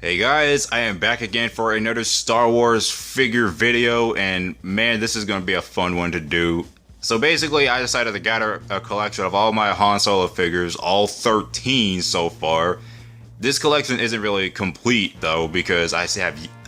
Hey guys, I am back again for another Star Wars figure video, and man, this is going to be a fun one to do. So basically, I decided to gather a collection of all my Han Solo figures, all 13 so far. This collection isn't really complete though, because I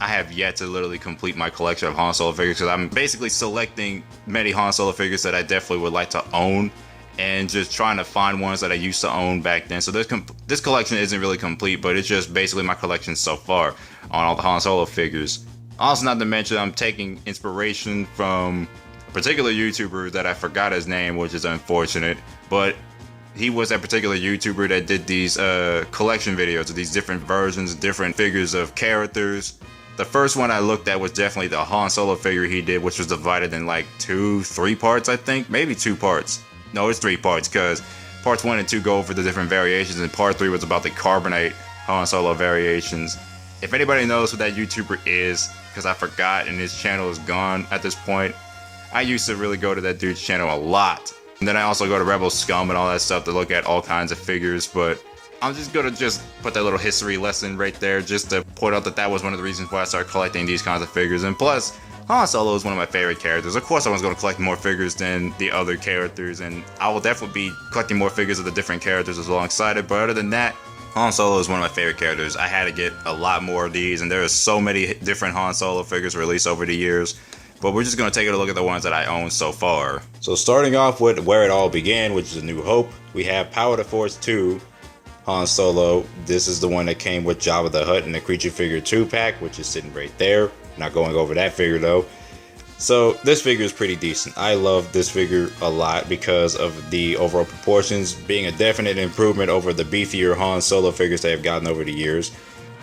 have yet to literally complete my collection of Han Solo figures, because I'm basically selecting many Han Solo figures that I definitely would like to own, and just trying to find ones that I used to own back then. So this collection isn't really complete, but it's just basically my collection so far on all the Han Solo figures. Also, not to mention, I'm taking inspiration from a particular YouTuber that I forgot his name, which is unfortunate, but he was that particular YouTuber that did these collection videos of these different versions, different figures of characters. The first one I looked at was definitely the Han Solo figure he did, which was divided in like 3 parts, I think, maybe 2 parts. No, it's 3 parts, because parts 1 and 2 go over the different variations, and part 3 was about the Carbonite Han Solo variations. If anybody knows who that YouTuber is, because I forgot and his channel is gone at this point, I used to really go to that dude's channel a lot. And then I also go to Rebel Scum and all that stuff to look at all kinds of figures, but I'm just gonna put that little history lesson right there just to point out that that was one of the reasons why I started collecting these kinds of figures. And plus, Han Solo is one of my favorite characters. Of course I was going to collect more figures than the other characters, and I will definitely be collecting more figures of the different characters alongside it, but other than that, Han Solo is one of my favorite characters. I had to get a lot more of these, and there are so many different Han Solo figures released over the years, but we're just going to take a look at the ones that I own so far. So starting off with where it all began, which is A New Hope, we have Power the Force 2 Han Solo. This is the one that came with Jabba the Hutt and the Creature Figure 2 pack, which is sitting right there. Not going over that figure though. So this figure is pretty decent. I love this figure a lot because of the overall proportions being a definite improvement over the beefier Han Solo figures they have gotten over the years.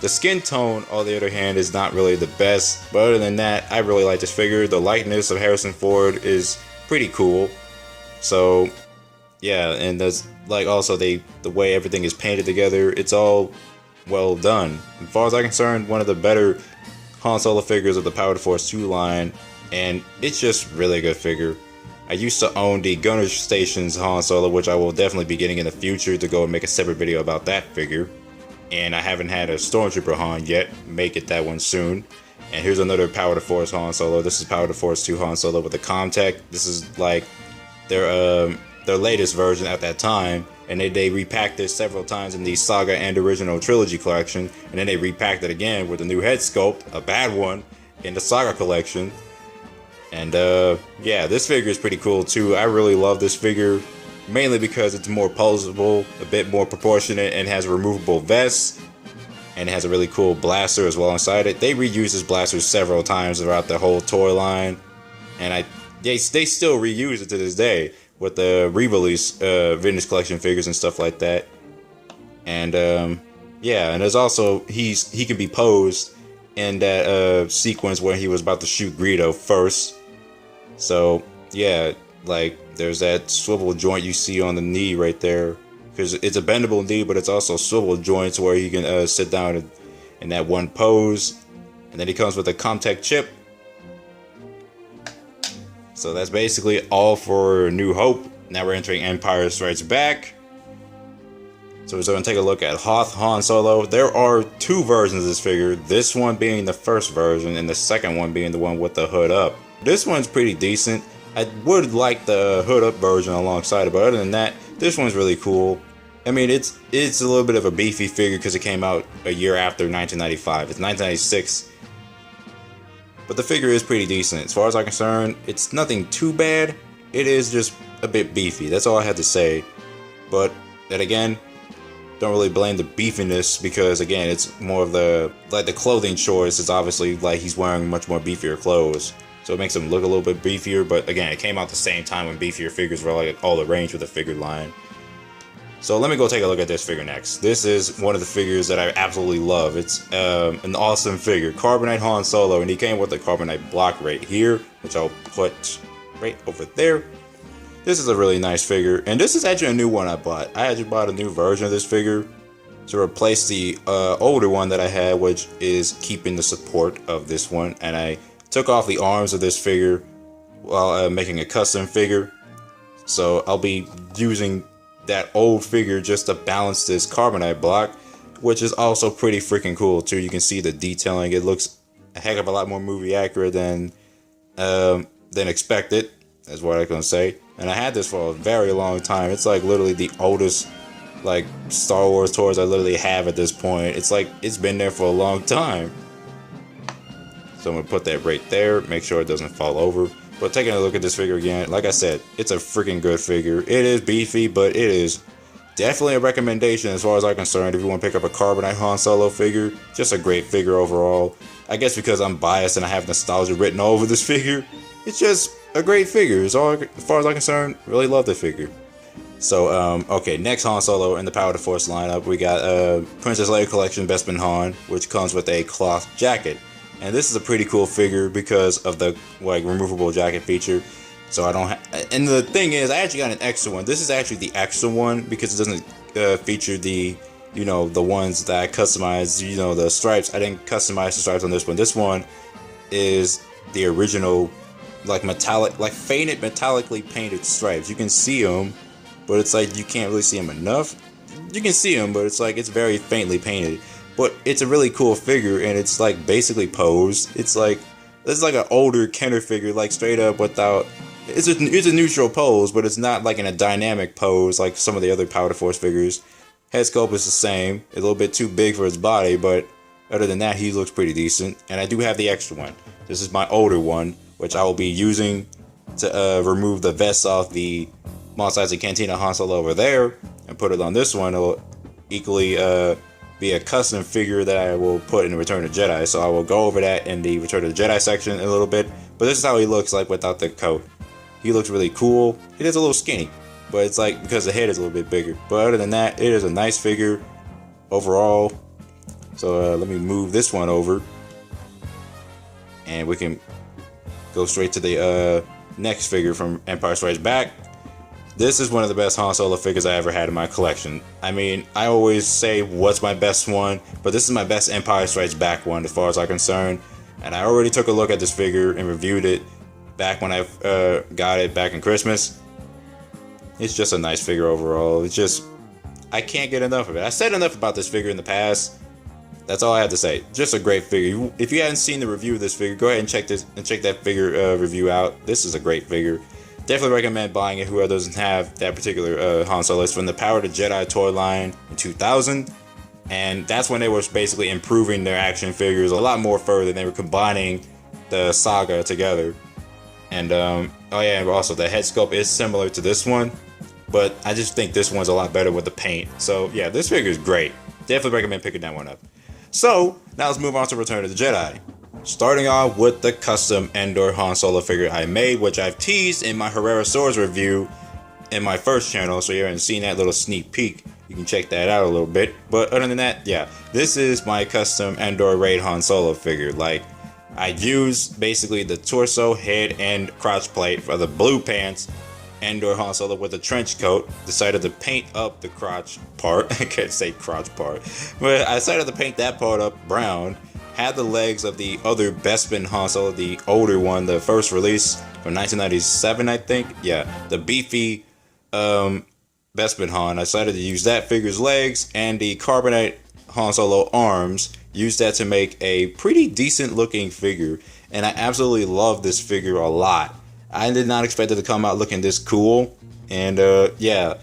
The skin tone, on the other hand, is not really the best, but other than that, I really like this figure. The likeness of Harrison Ford is pretty cool. So yeah, and that's like also the way everything is painted together, it's all well done. As far as I'm concerned, one of the better Han Solo figures of the Power the Force 2 line, and it's just really a good figure. I used to own the Gunner Stations Han Solo, which I will definitely be getting in the future to go and make a separate video about that figure. And I haven't had a Stormtrooper Han yet, may get that one soon. And here's another Power the Force Han Solo. This is Power the Force 2 Han Solo with the Comtech. This is like their latest version at that time, and they repacked this several times in the Saga and Original Trilogy collection, and then they repacked it again with a new head sculpt, a bad one, in the Saga collection. And yeah, this figure is pretty cool too. I really love this figure, mainly because it's more posable, a bit more proportionate, and has a removable vest, and it has a really cool blaster as well inside it. They reused this blaster several times throughout the whole toy line, and they still reuse it to this day with the re-release vintage collection figures and stuff like that. And yeah, and there's also he can be posed in that sequence where he was about to shoot Greedo first. So yeah, like there's that swivel joint you see on the knee right there, because it's a bendable knee, but it's also swivel joints where he can sit down in that one pose. And then he comes with a Comtech chip. So that's basically all for New Hope. Now we're entering Empire Strikes Back. So we're going to take a look at Hoth Han Solo. There are 2 versions of this figure, this one being the first version and the second one being the one with the hood up. This one's pretty decent. I would like the hood up version alongside it, but other than that, this one's really cool. I mean, it's a little bit of a beefy figure because it came out a year after 1995. It's 1996. But the figure is pretty decent. As far as I'm concerned, it's nothing too bad. It is just a bit beefy. That's all I have to say. But then again, don't really blame the beefiness, because again, it's more of the clothing choice. It's obviously like he's wearing much more beefier clothes, so it makes him look a little bit beefier. But again, it came out the same time when beefier figures were like all the rage with the figure line. So let me go take a look at this figure next. This is one of the figures that I absolutely love. It's an awesome figure, Carbonite Han Solo, and he came with the Carbonite block right here, which I'll put right over there. This is a really nice figure, and this is actually a new one I bought. I actually bought a new version of this figure to replace the older one that I had, which is keeping the support of this one. And I took off the arms of this figure while making a custom figure. So I'll be using that old figure just to balance this Carbonite block. which is also pretty freaking cool too. You can see the detailing. It looks a heck of a lot more movie accurate than expected. That's what I can say. And I had this for a very long time. It's like literally the oldest like Star Wars toys I literally have at this point. It's like it's been there for a long time. So I'm gonna put that right there. Make sure it doesn't fall over. But taking a look at this figure again, like I said, it's a freaking good figure. It is beefy, but it is definitely a recommendation as far as I'm concerned. If you want to pick up a Carbonite Han Solo figure, just a great figure overall. I guess because I'm biased and I have nostalgia written all over this figure, it's just a great figure. As far as I'm concerned, really love the figure. So, okay, next Han Solo in the Power of the Force lineup, we got Princess Leia Collection Bespin Han, which comes with a cloth jacket. And this is a pretty cool figure because of the like removable jacket feature. So I don't and the thing is, I actually got an extra one. This is actually the extra one because it doesn't feature the, you know, the ones that I customized, you know, the stripes. I didn't customize the stripes on this one. This one is the original, like metallic, like faded metallically painted stripes. You can see them, but it's like you can't really see them enough. You can see them, but it's like it's very faintly painted. But it's a really cool figure, and it's like basically posed. It's like an older Kenner figure, like straight up without. It's a neutral pose, but it's not like in a dynamic pose like some of the other Power to Force figures. Head sculpt is the same, a little bit too big for his body, but other than that, he looks pretty decent. And I do have the extra one. This is my older one, which I will be using to remove the vest off the Mos Eisley Cantina Han Solo over there and put it on this one. It'll equally be a custom figure that I will put in Return of the Jedi. So I will go over that in the Return of the Jedi section in a little bit. But this is how he looks like without the coat. He looks really cool. It is a little skinny, but it's like because the head is a little bit bigger. But other than that, it is a nice figure overall. So let me move this one over, and we can go straight to the next figure from Empire Strikes Back. This is one of the best Han Solo figures I ever had in my collection. I mean, I always say what's my best one, but this is my best Empire Strikes Back one as far as I'm concerned. And I already took a look at this figure and reviewed it back when I got it back in Christmas. It's just a nice figure overall. It's just, I can't get enough of it. I said enough about this figure in the past. That's all I have to say. Just a great figure. If you haven't seen the review of this figure, go ahead and check that figure review out. This is a great figure. Definitely recommend buying it. Whoever doesn't have that particular Han Solo. It's from the Power to Jedi toy line in 2000, and that's when they were basically improving their action figures a lot more further. They were combining the saga together, and oh yeah, and also the head sculpt is similar to this one, but I just think this one's a lot better with the paint. So yeah, this figure is great. Definitely recommend picking that one up. So now let's move on to Return of the Jedi. Starting off with the custom Endor Han Solo figure I made, which I've teased in my Herrera Swords review in my first channel, so you haven't seen that little sneak peek, you can check that out a little bit. But other than that, yeah, this is my custom Endor Raid Han Solo figure. Like, I used basically the torso, head, and crotch plate for the blue pants Endor Han Solo with a trench coat. Decided to paint up the crotch part. I can't say crotch part, but I decided to paint that part up brown. Had the legs of the other Bespin Han Solo, the older one, the first release from 1997, I think. Yeah, the beefy Bespin Han. I decided to use that figure's legs and the Carbonite Han Solo arms. Used that to make a pretty decent looking figure, and I absolutely love this figure a lot. I did not expect it to come out looking this cool, and yeah,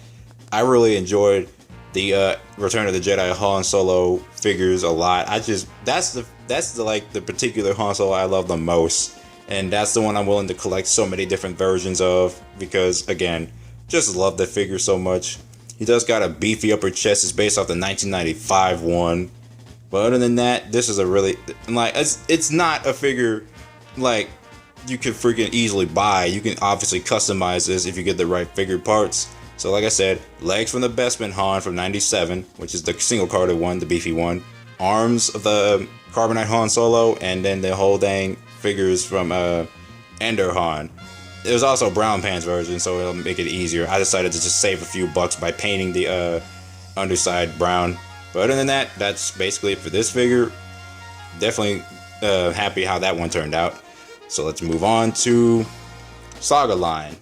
I really enjoyed the Return of the Jedi Han Solo figures a lot. That's the like the particular Han Solo I love the most, and that's the one I'm willing to collect so many different versions of because again, just love the figure so much. He does got a beefy upper chest. It's based off the 1995 one, but other than that, this is a really like it's not a figure like you can freaking easily buy. You can obviously customize this if you get the right figure parts. So like I said, legs from the Bespin Han from 97, which is the single carded one, the beefy one. Arms of the Carbonite Han Solo, and then the whole dang figures from Endor Han. There's also a brown pants version, so it'll make it easier. I decided to just save a few bucks by painting the underside brown. But other than that, that's basically it for this figure. Definitely happy how that one turned out. So let's move on to Saga Line.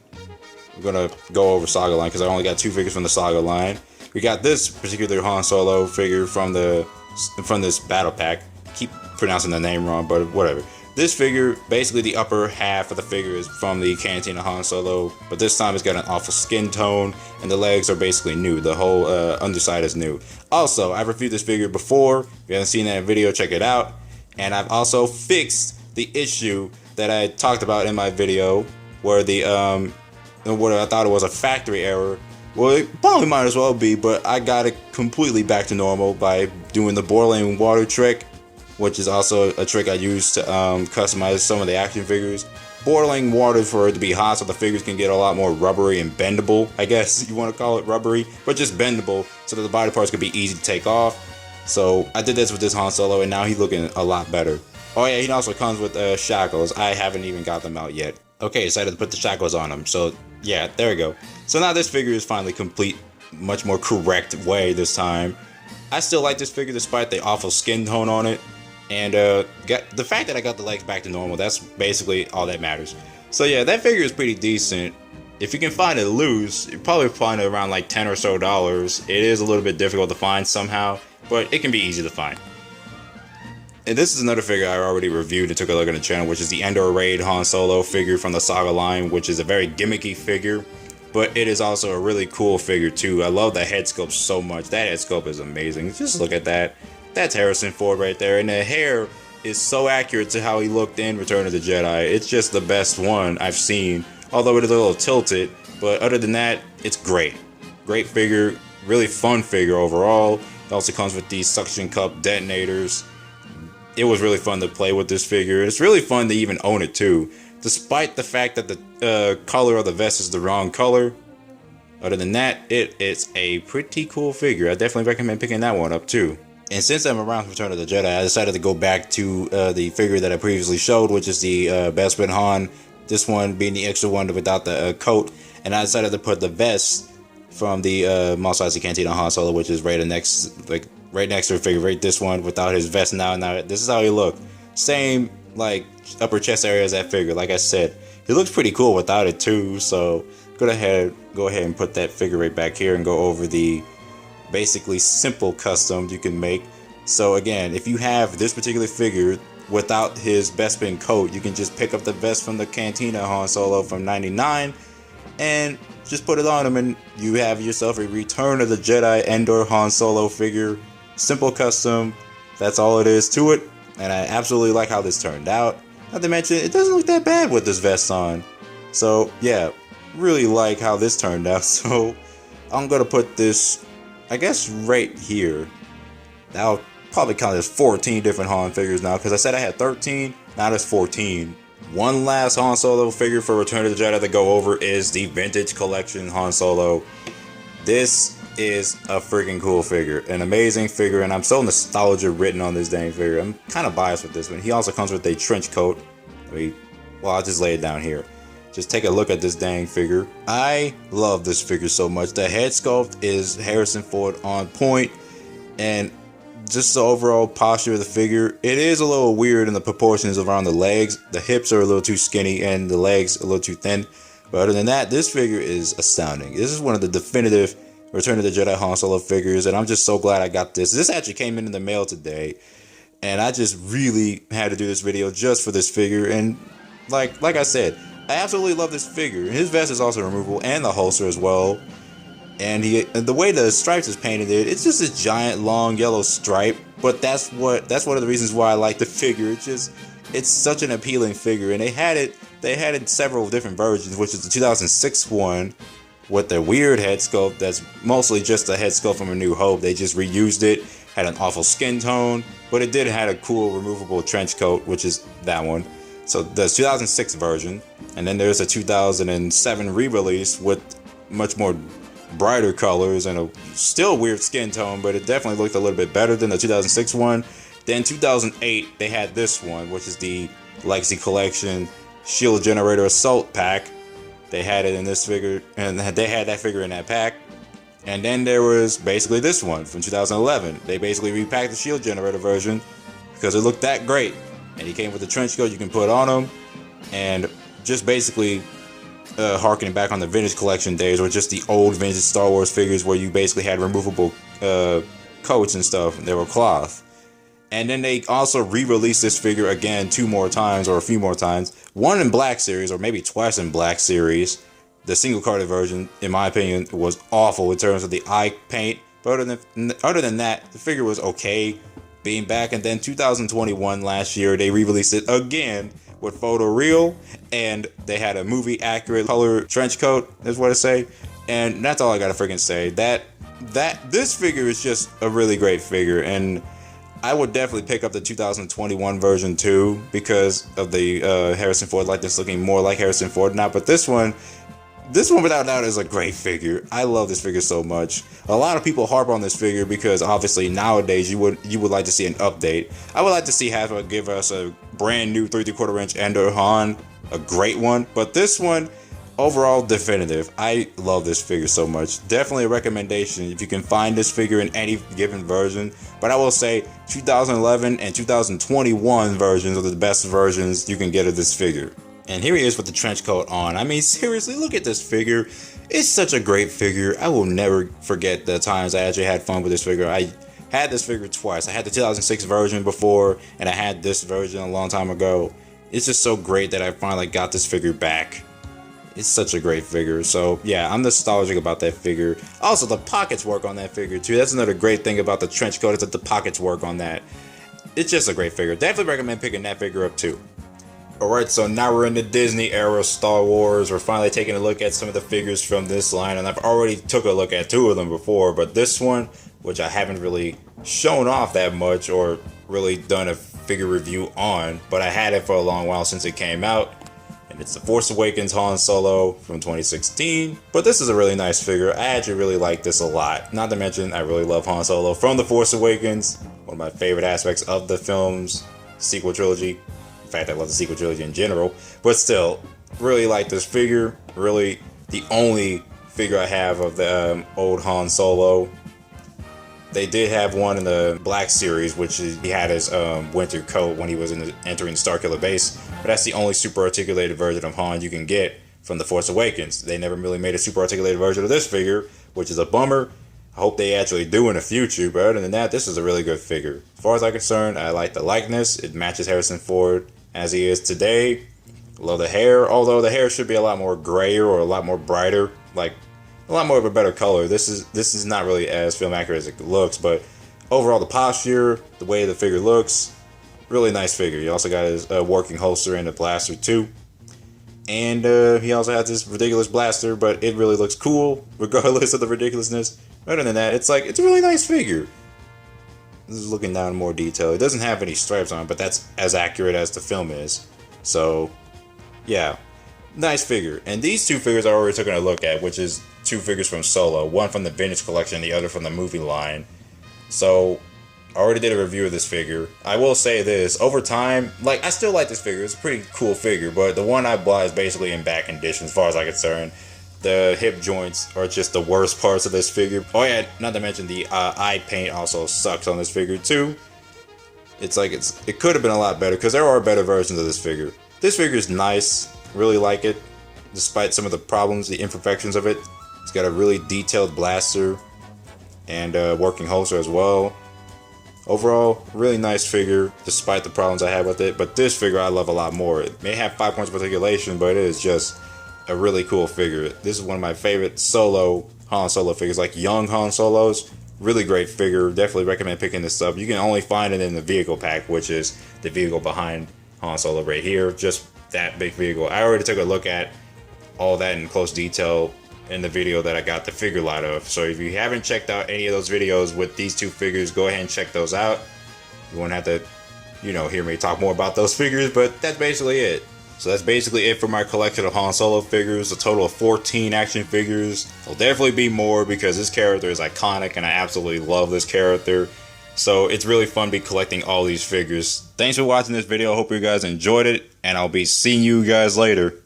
I'm gonna go over Saga Line because I only got two figures from the Saga Line. we got this particular Han Solo figure from this battle pack. Keep pronouncing the name wrong, but whatever. This figure, basically the upper half of the figure is from the Cantina Han Solo, but this time it's got an awful skin tone, and the legs are basically new. The whole underside is new. Also, I've reviewed this figure before. If you haven't seen that video, check it out. And I've also fixed the issue that I talked about in my video, where what I thought it was a factory error. Well, it probably might as well be, but I got it completely back to normal by doing the boiling water trick, which is also a trick I use to customize some of the action figures. Boiling water for it to be hot so the figures can get a lot more rubbery and bendable. I guess you want to call it rubbery, but just bendable so that the body parts could be easy to take off. So I did this with this Han Solo, and now he's looking a lot better. Oh yeah, he also comes with shackles. I haven't even got them out yet. Okay, decided to put the shackles on him. So yeah, there we go. So now this figure is finally complete, much more correct way this time. I still like this figure despite the awful skin tone on it. And the fact that I got the legs back to normal, that's basically all that matters. So yeah, that figure is pretty decent. If you can find it loose, you probably find it around like $10 or so. It is a little bit difficult to find somehow, but it can be easy to find. And this is another figure I already reviewed and took a look at the channel, which is the Endor Han Solo figure from the Saga Line, which is a very gimmicky figure, but it is also a really cool figure too. I love the head sculpt so much. That head sculpt is amazing. Just look at that. That's Harrison Ford right there, and the hair is so accurate to how he looked in Return of the Jedi. It's just the best one I've seen, although it is a little tilted, but other than that, it's great. Great figure, really fun figure overall. It also comes with these suction cup detonators. It was really fun to play with this figure. It's really fun to even own it too, despite the fact that the color of the vest is the wrong color. Other than that, it's a pretty cool figure. I definitely recommend picking that one up too. And since I'm around Return of the Jedi, I decided to go back to the figure that I previously showed, which is the Bespin Han. This one being the extra one without the coat. And I decided to put the vest from the Mos Eisley Cantina Han Solo, which is right next to the figure, right this one without his vest now. Now this is how he looked. Same like upper chest area as that figure. Like I said, he looks pretty cool without it too. So go ahead and put that figure right back here and go over the basically simple custom you can make. So again, if you have this particular figure without his Bespin coat, you can just pick up the vest from the Cantina Han Solo from '99 and just put it on him, and you have yourself a Return of the Jedi Endor Han Solo figure. Simple custom, that's all it is to it, and I absolutely like how this turned out. Not to mention, it doesn't look that bad with this vest on. So yeah, really like how this turned out. So I'm gonna put this, I guess, right here. I'll probably count as 14 different Han figures now, because I said I had 13, now there's 14. One last Han Solo figure for Return of the Jedi to go over is the Vintage Collection Han Solo. This is a freaking cool figure, an amazing figure, and I'm so nostalgia written on this dang figure. I'm kind of biased with this one. He also comes with a trench coat. I'll just lay it down here. Just take a look at this dang figure. I love this figure so much. The head sculpt is Harrison Ford on point, and just the overall posture of the figure, it is a little weird in the proportions around the legs. The hips are a little too skinny and the legs a little too thin. But other than that, this figure is astounding. This is one of the definitive Return of the Jedi Han Solo figures, and I'm just so glad I got this. This actually came in the mail today, and I just really had to do this video just for this figure. And like I said, I absolutely love this figure. His vest is also removable, and the holster as well. And the way the stripes is painted, it's just a giant long yellow stripe. But that's one of the reasons why I like the figure. It's such an appealing figure, and they had it in several different versions, which is the 2006 one with the weird head sculpt that's mostly just a head sculpt from A New Hope. They just reused it, had an awful skin tone, but it did have a cool removable trench coat, which is that one. So there's 2006 version, and then there's a 2007 re-release with much more brighter colors and a still weird skin tone, but it definitely looked a little bit better than the 2006 one. Then 2008 they had this one, which is the Lexi Collection Shield Generator Assault Pack. They had it in this figure, and they had that figure in that pack. And then there was basically this one from 2011. They basically repacked the Shield Generator version because it looked that great, and he came with the trench coat you can put on him, and just basically harkening back on the vintage collection days, or just the old vintage Star Wars figures where you basically had removable coats and stuff. They were cloth. And then they also re-released this figure again 2 more times, or a few more times. One in Black Series, or maybe twice in Black Series. The single-carded version, in my opinion, was awful in terms of the eye paint. But other than that, the figure was okay being back. And then 2021, last year, they re-released it again with photoreal. And they had a movie-accurate color trench coat, is what I say. And that's all I gotta freaking say. This figure is just a really great figure. And I would definitely pick up the 2021 version too, because of the Harrison Ford likeness looking more like Harrison Ford now. But this one without doubt is a great figure. I love this figure so much. A lot of people harp on this figure because obviously nowadays you would like to see an update. I would like to see Hasbro give us a brand new 3 3/4 inch Endor Han, a great one. But this one, overall definitive. I love this figure so much. Definitely a recommendation if you can find this figure in any given version. But I will say 2011 and 2021 versions are the best versions you can get of this figure. And here he is with the trench coat on. I mean, seriously, look at this figure. It's such a great figure. I will never forget the times I actually had fun with this figure. I had this figure twice. I had the 2006 version before, and I had this version a long time ago. It's just so great that I finally got this figure back. It's such a great figure. So yeah, I'm nostalgic about that figure. Also, the pockets work on that figure too. That's another great thing about the trench coat, is that the pockets work on that. It's just a great figure. Definitely recommend picking that figure up too. Alright, so now we're in the Disney era Star Wars. We're finally taking a look at some of the figures from this line, and I've already took a look at 2 of them before, but this one, which I haven't really shown off that much or really done a figure review on, but I had it for a long while since it came out. And it's the Force Awakens Han Solo from 2016. But this is a really nice figure. I actually really like this a lot. Not to mention, I really love Han Solo from the Force Awakens. One of my favorite aspects of the film's sequel trilogy. In fact, I love the sequel trilogy in general. But still, really like this figure. Really the only figure I have of the old Han Solo. They did have one in the Black Series, which is, he had his winter coat when he was entering the Starkiller base. But that's the only super articulated version of Han you can get from The Force Awakens. They never really made a super articulated version of this figure, which is a bummer. I hope they actually do in the future, but other than that, this is a really good figure. As far as I'm concerned, I like the likeness. It matches Harrison Ford as he is today. Love the hair, although the hair should be a lot more grayer or a lot more brighter, like a lot more of a better color. This is not really as film accurate as it looks, but overall the posture, the way the figure looks, really nice figure. He also got his working holster and a blaster too. And he also has this ridiculous blaster, but it really looks cool regardless of the ridiculousness. Other than that, it's a really nice figure. This is looking down in more detail. It doesn't have any stripes on it, but that's as accurate as the film is. So yeah, nice figure. And these 2 figures I already took a look at, which is 2 figures from Solo, one from the vintage collection, the other from the movie line. So I already did a review of this figure. I will say this, over time, I still like this figure. It's a pretty cool figure, but the one I bought is basically in bad condition as far as I'm concerned. The hip joints are just the worst parts of this figure. Oh yeah, not to mention the eye paint also sucks on this figure too. It could have been a lot better, because there are better versions of this figure. This figure is nice, really like it, despite some of the problems, the imperfections of it. It's got a really detailed blaster and working holster as well. Overall, really nice figure, despite the problems I had with it. But this figure I love a lot more. It may have 5 points of articulation, but it is just a really cool figure. This is one of my favorite Han Solo figures, like young Han Solos. Really great figure. Definitely recommend picking this up. You can only find it in the vehicle pack, which is the vehicle behind Han Solo right here. Just that big vehicle. I already took a look at all that in close detail in the video that I got the figure lot of. So if you haven't checked out any of those videos with these 2 figures, go ahead and check those out. You won't have to, hear me talk more about those figures, but that's basically it. So that's basically it for my collection of Han Solo figures, a total of 14 action figures. There'll definitely be more because this character is iconic and I absolutely love this character. So it's really fun to be collecting all these figures. Thanks for watching this video. Hope you guys enjoyed it, and I'll be seeing you guys later.